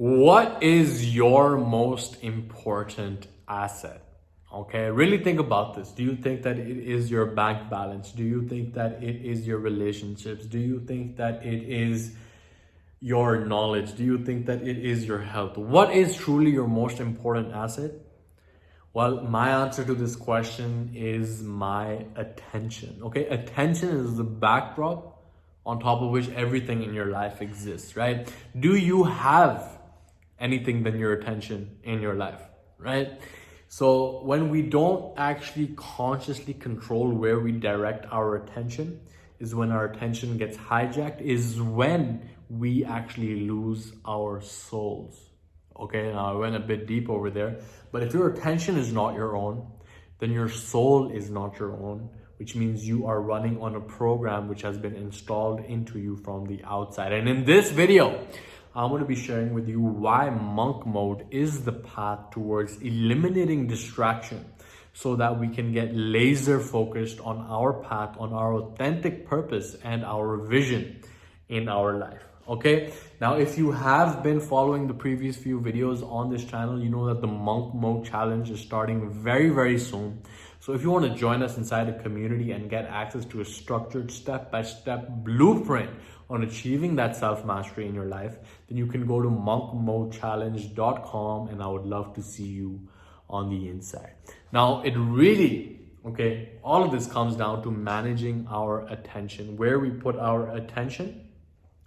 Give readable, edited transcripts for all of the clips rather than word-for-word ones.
What is your most important asset? Okay, really think about this. Do you think that it is your bank balance? Do you think that it is your relationships? Do you think that it is your knowledge? Do you think that it is your health? What is truly your most important asset? Well, my answer to this question is my attention. Okay, attention is the backdrop on top of which everything in your life exists, right? Do you have anything than your attention in your life, right? So when we don't actually consciously control where we direct our attention is when our attention gets hijacked, is when we actually lose our souls. Okay, now I went a bit deep over there, but if your attention is not your own, then your soul is not your own, which means you are running on a program which has been installed into you from the outside. And in this video, I'm going to be sharing with you why monk mode is the path towards eliminating distraction so that we can get laser focused on our path, on our authentic purpose and our vision in our life. Okay, now if you have been following the previous few videos on this channel, you know that the monk mode challenge is starting very soon. So if you want to join us inside a community and get access to a structured step-by-step blueprint on achieving that self-mastery in your life, then you can go to monkmodechallenge.com, and I would love to see you on the inside. Now it really, okay, all of this comes down to managing our attention. Where we put our attention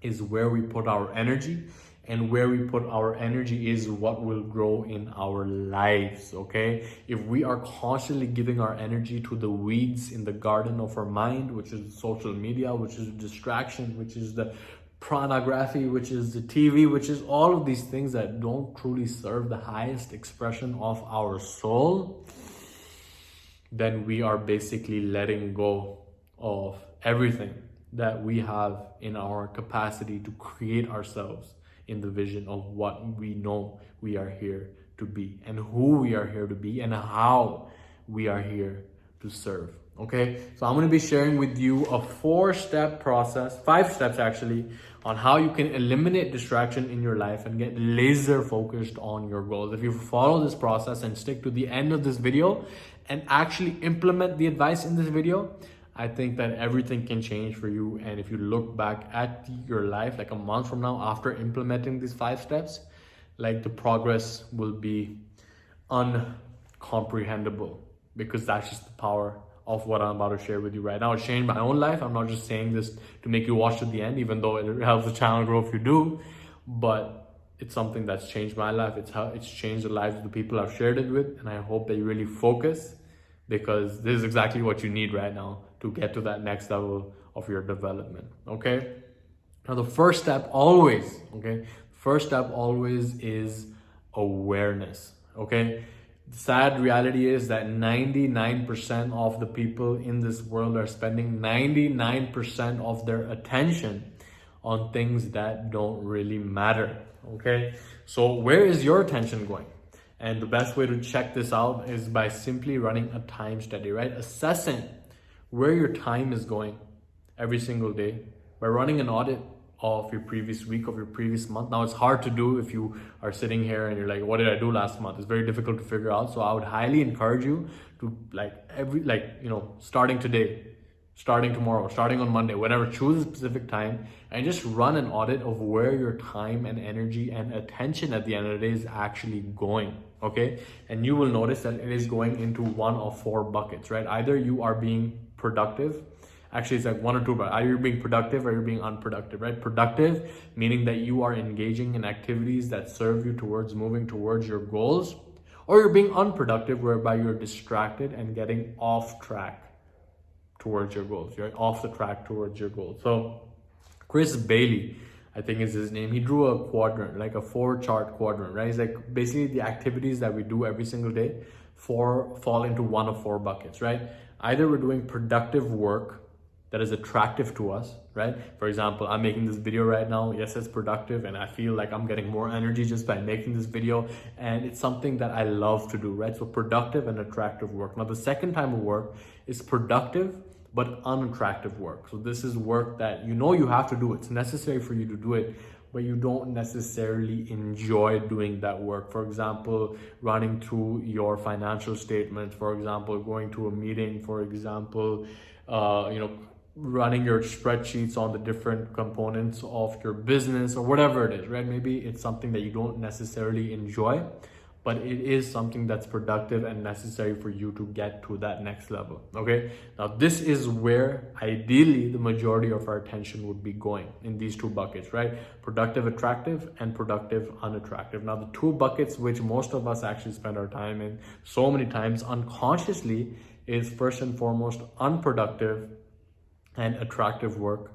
is where we put our energy, and where we put our energy is what will grow in our lives. Okay, if we are constantly giving our energy to the weeds in the garden of our mind, which is social media, which is distraction, which is the pornography, which is the TV, which is all of these things that don't truly serve the highest expression of our soul, then we are basically letting go of everything that we have in our capacity to create ourselves in the vision of what we know we are here to be, and who we are here to be, and how we are here to serve. Okay, so I'm going to be sharing with you a 4-step process, 5 steps actually, on how you can eliminate distraction in your life and get laser focused on your goals. If you follow this process and stick to the end of this video and actually implement the advice in this video, I think that everything can change for you. And if you look back at your life like a month from now after implementing these 5 steps, like the progress will be uncomprehendable, because that's just the power of what I'm about to share with you right now. It's changed my own life. I'm not just saying this to make you watch to the end, even though it helps the channel grow if you do, but it's something that's changed my life. It's changed the lives of the people I've shared it with, and I hope that you really focus, because this is exactly what you need right now to get to that next level of your development. Okay, now the first step always is awareness. Okay, the sad reality is that 99% of the people in this world are spending 99% of their attention on things that don't really matter. Okay, so where is your attention going? And the best way to check this out is by simply running a time study, right? Assessing where your time is going every single day by running an audit of your previous week, of your previous month. Now, it's hard to do if you are sitting here and you're like, what did I do last month? It's very difficult to figure out. So I would highly encourage you to starting today, starting tomorrow, starting on Monday, whenever, choose a specific time and just run an audit of where your time and energy and attention at the end of the day is actually going. Okay, and you will notice that it is going into one of 4 buckets, right? Either you are being productive, actually it's like 1 or 2, but either you're being productive or you're being unproductive, right? Productive meaning that you are engaging in activities that serve you towards moving towards your goals, or you're being unproductive, whereby you're distracted and getting off track towards your goals. You're off the track towards your goals. So Chris Bailey, I think is his name, he drew a quadrant, like a 4-chart quadrant, right? It's like basically the activities that we do every single day fall into one of 4 buckets, right? Either we're doing productive work that is attractive to us, right? For example, I'm making this video right now. Yes, it's productive, and I feel like I'm getting more energy just by making this video, and it's something that I love to do, right? So productive and attractive work. Now, the second type of work is productive but unattractive work. So this is work that you know you have to do. It's necessary for you to do it, but you don't necessarily enjoy doing that work. For example, running through your financial statements, for example, going to a meeting, for example, running your spreadsheets on the different components of your business or whatever it is, right? Maybe it's something that you don't necessarily enjoy, but it is something that's productive and necessary for you to get to that next level. Okay, now this is where ideally the majority of our attention would be going, in these two buckets, right? Productive attractive and productive unattractive. Now the two buckets which most of us actually spend our time in so many times unconsciously is first and foremost unproductive and attractive work,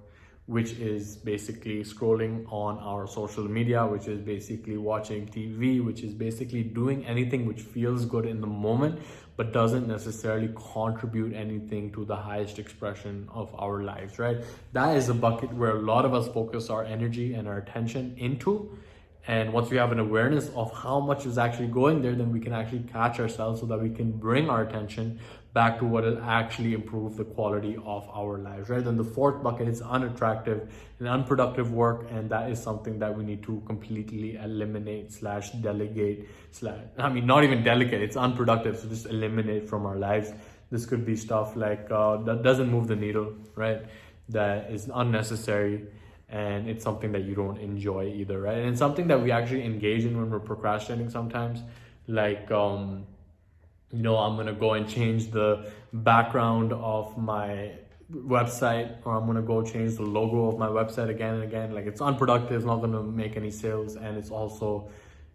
which is basically scrolling on our social media, which is basically watching TV, which is basically doing anything which feels good in the moment, but doesn't necessarily contribute anything to the highest expression of our lives, right? That is a bucket where a lot of us focus our energy and our attention into. And once we have an awareness of how much is actually going there, then we can actually catch ourselves so that we can bring our attention back to what will actually improve the quality of our lives, right? Then the fourth bucket is unattractive and unproductive work, and that is something that we need to completely eliminate slash delegate slash, not even delegate, it's unproductive, so just eliminate from our lives. This could be stuff like that doesn't move the needle, right? That is unnecessary, and it's something that you don't enjoy either, right? And it's something that we actually engage in when we're procrastinating sometimes, like I'm gonna go and change the background of my website, or I'm gonna go change the logo of my website again and again. Like, it's unproductive, it's not gonna make any sales, and it's also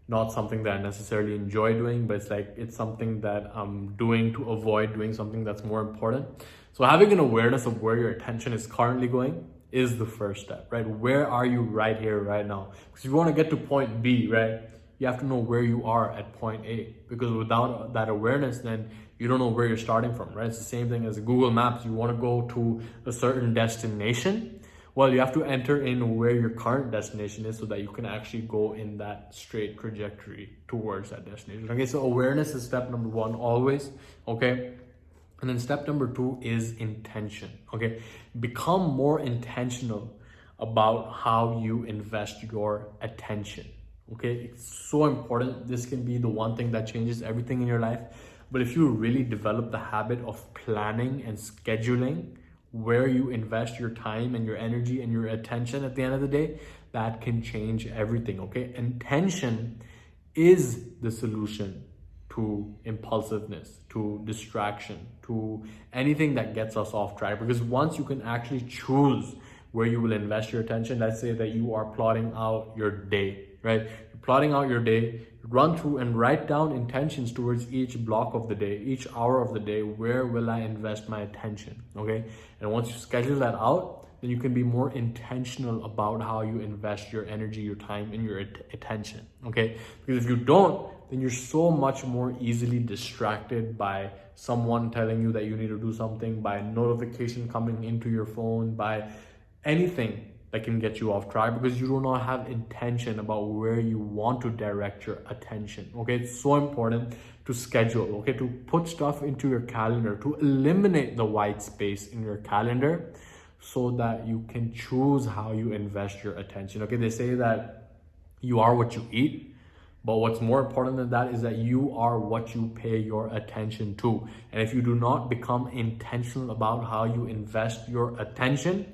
not something that I necessarily enjoy doing, but it's something that I'm doing to avoid doing something that's more important. So having an awareness of where your attention is currently going is the first step, right? Where are you right here, right now? Because if you want to get to point B, right, you have to know where you are at point A, because without that awareness, then you don't know where you're starting from, right? It's the same thing as Google Maps. You want to go to a certain destination. Well, you have to enter in where your current destination is so that you can actually go in that straight trajectory towards that destination. Okay, so awareness is step number one always, okay? And then step number two is intention, okay? Become more intentional about how you invest your attention, okay? It's so important. This can be the one thing that changes everything in your life. But if you really develop the habit of planning and scheduling where you invest your time and your energy and your attention at the end of the day, that can change everything, okay? Intention is the solution to impulsiveness, to distraction, to anything that gets us off track. Because once you can actually choose where you will invest your attention, let's say that you are plotting out your day, right? You're plotting out your day, run through and write down intentions towards each block of the day, each hour of the day. Where will I invest my attention, okay? And once you schedule that out, then you can be more intentional about how you invest your energy, your time, and your attention, okay? Because if you don't, then you're so much more easily distracted by someone telling you that you need to do something, by a notification coming into your phone, by anything that can get you off track, because you do not have intention about where you want to direct your attention, okay? It's so important to schedule, okay? To put stuff into your calendar, to eliminate the white space in your calendar so that you can choose how you invest your attention, okay? They say that you are what you eat, but what's more important than that is that you are what you pay your attention to. And if you do not become intentional about how you invest your attention,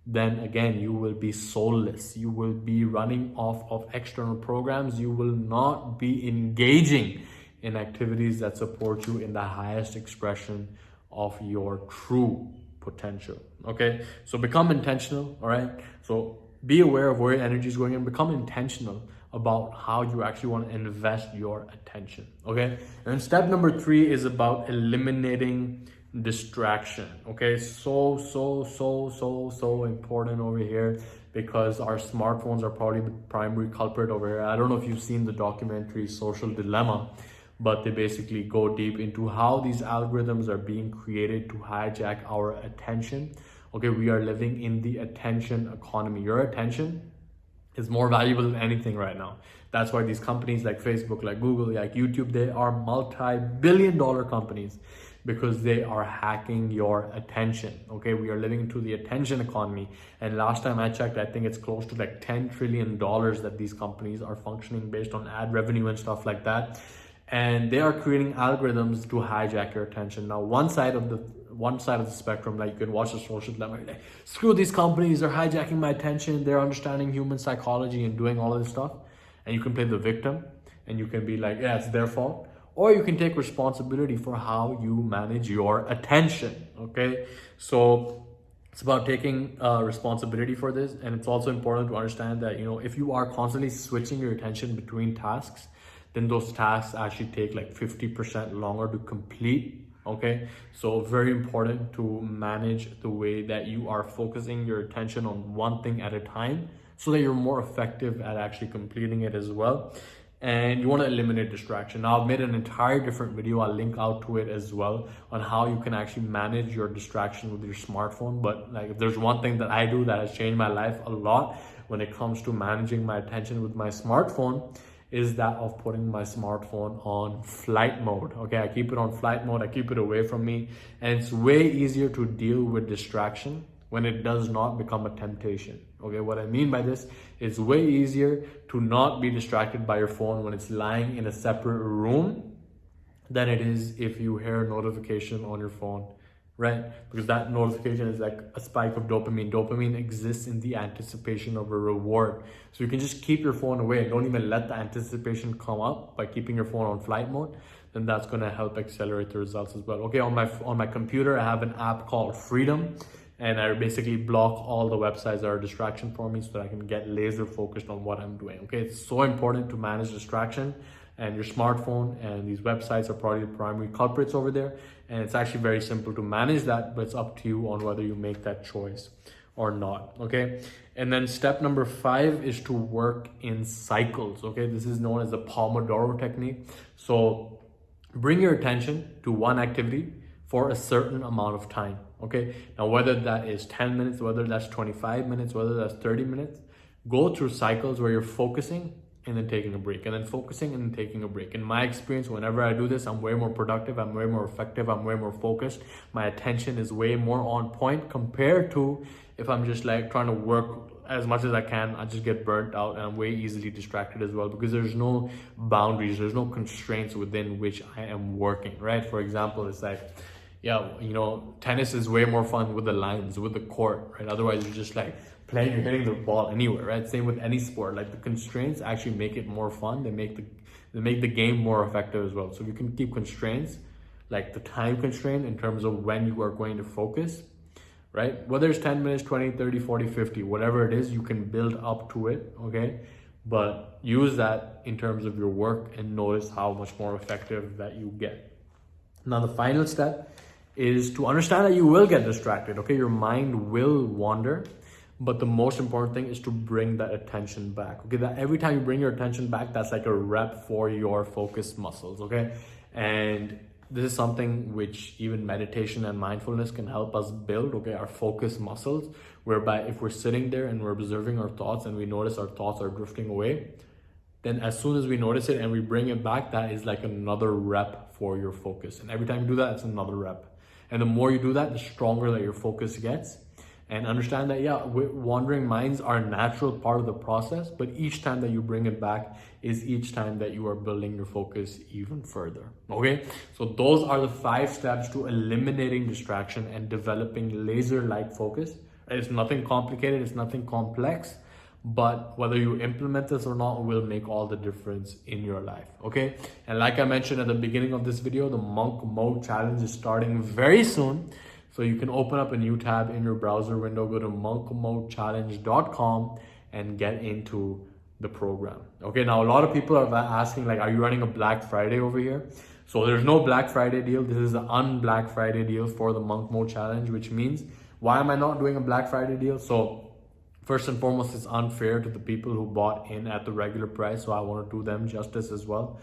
then again, you will be soulless. You will be running off of external programs. You will not be engaging in activities that support you in the highest expression of your true potential, okay? So become intentional, all right? So be aware of where your energy is going and become intentional about how you actually want to invest your attention, okay? And step number three is about eliminating distraction, okay? So important over here, because our smartphones are probably the primary culprit over here. I don't know if you've seen the documentary Social Dilemma, but they basically go deep into how these algorithms are being created to hijack our attention. Okay, we are living in the attention economy. Your attention is more valuable than anything right now. That's why these companies like Facebook, like Google, like YouTube, they are multi-billion-dollar companies. because they are hacking your attention. Okay, we are living into the attention economy, and last time I checked, I think it's close to like $10 trillion that these companies are functioning based on ad revenue and stuff like that, and they are creating algorithms to hijack your attention. Now, one side of the spectrum, like you can watch the social dilemma, like, screw these companies, they're hijacking my attention, they're understanding human psychology and doing all of this stuff, and you can play the victim and you can be like, yeah, it's their fault. Or you can take responsibility for how you manage your attention. Okay, so it's about taking responsibility for this. And it's also important to understand that, you know, if you are constantly switching your attention between tasks, then those tasks actually take like 50% longer to complete. Okay, so very important to manage the way that you are focusing your attention on one thing at a time, so that you're more effective at actually completing it as well. And you want to eliminate distraction. Now, I've made an entire different video, I'll link out to it as well, on how you can actually manage your distraction with your smartphone. But like, if there's one thing that I do that has changed my life a lot when it comes to managing my attention with my smartphone, is that of putting my smartphone on flight mode. Okay, I keep it on flight mode, I keep it away from me, and it's way easier to deal with distraction when it does not become a temptation. Okay, what I mean by this is way easier to not be distracted by your phone when it's lying in a separate room than it is if you hear a notification on your phone, right? Because that notification is like a spike of dopamine. Dopamine exists in the anticipation of a reward. So you can just keep your phone away and don't even let the anticipation come up by keeping your phone on flight mode. Then that's going to help accelerate the results as well. Okay, on my computer, I have an app called Freedom, and I basically block all the websites that are a distraction for me so that I can get laser focused on what I'm doing. Okay, it's so important to manage distraction, and your smartphone and these websites are probably the primary culprits over there. And it's actually very simple to manage that, but it's up to you on whether you make that choice or not. Okay, and then step number 5 is to work in cycles. Okay, this is known as the Pomodoro technique. So bring your attention to one activity for a certain amount of time. Okay, now whether that is 10 minutes, whether that's 25 minutes, whether that's 30 minutes, go through cycles where you're focusing and then taking a break, and then focusing and then taking a break. In my experience, whenever I do this, I'm way more productive, I'm way more effective, I'm way more focused. My attention is way more on point compared to if I'm just like trying to work as much as I can. I just get burnt out and I'm way easily distracted as well, because there's no boundaries, there's no constraints within which I am working, right? For example, it's like, yeah, you know, tennis is way more fun with the lines, with the court, right? Otherwise, you're just like playing, you're hitting the ball anywhere, right? Same with any sport. Like, the constraints actually make it more fun. They make the game more effective as well. So if you can keep constraints, like the time constraint in terms of when you are going to focus, right? Whether it's 10 minutes, 20, 30, 40, 50, whatever it is, you can build up to it, okay? But use that in terms of your work and notice how much more effective that you get. Now, the final step is to understand that you will get distracted, okay? Your mind will wander, but the most important thing is to bring that attention back, okay? That every time you bring your attention back, that's like a rep for your focus muscles, okay? And this is something which even meditation and mindfulness can help us build, okay? Our focus muscles, whereby if we're sitting there and we're observing our thoughts and we notice our thoughts are drifting away, then as soon as we notice it and we bring it back, that is like another rep for your focus. And every time you do that, it's another rep. And the more you do that, the stronger that your focus gets. And understand that, yeah, wandering minds are a natural part of the process, but each time that you bring it back is each time that you are building your focus even further, okay? So those are the 5 steps to eliminating distraction and developing laser-like focus. It's nothing complicated, it's nothing complex, but whether you implement this or not will make all the difference in your life, okay? And like I mentioned at the beginning of this video, the Monk Mode Challenge is starting very soon. So you can open up a new tab in your browser window, go to monkmodechallenge.com and get into the program. Okay, now a lot of people are asking, like, are you running a Black Friday over here? So there's no Black Friday deal. This is the un-Black Friday deal for the Monk Mode Challenge, which means, why am I not doing a Black Friday deal? So first and foremost, it's unfair to the people who bought in at the regular price. So I want to do them justice as well.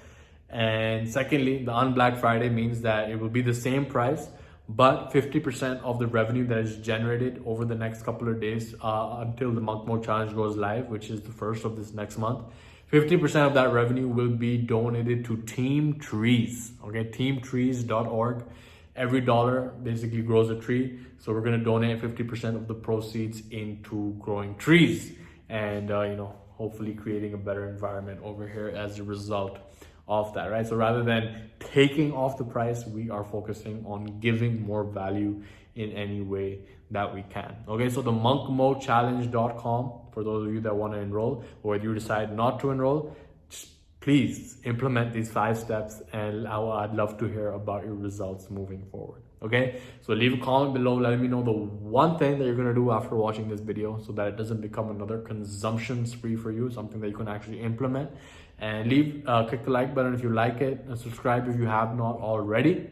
And secondly, the un-Black Friday means that it will be the same price, but 50% of the revenue that is generated over the next couple of days until the Monk Mode Challenge goes live, which is the first of this next month, 50% of that revenue will be donated to Team Trees, okay? teamtrees.org. every dollar basically grows a tree. So we're going to donate 50% of the proceeds into growing trees and, hopefully creating a better environment over here as a result of that, right? So rather than taking off the price, we are focusing on giving more value in any way that we can. Okay, so the monkmodechallenge.com for those of you that want to enroll, or whether you decide not to enroll, please implement these 5 steps and I'd love to hear about your results moving forward. Okay, so leave a comment below letting me know the one thing that you're going to do after watching this video so that it doesn't become another consumption spree for you, something that you can actually implement. And click the like button if you like it, and subscribe if you have not already.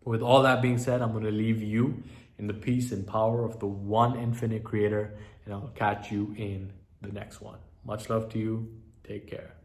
With all that being said, I'm going to leave you in the peace and power of the one infinite creator, and I'll catch you in the next one. Much love to you. Take care.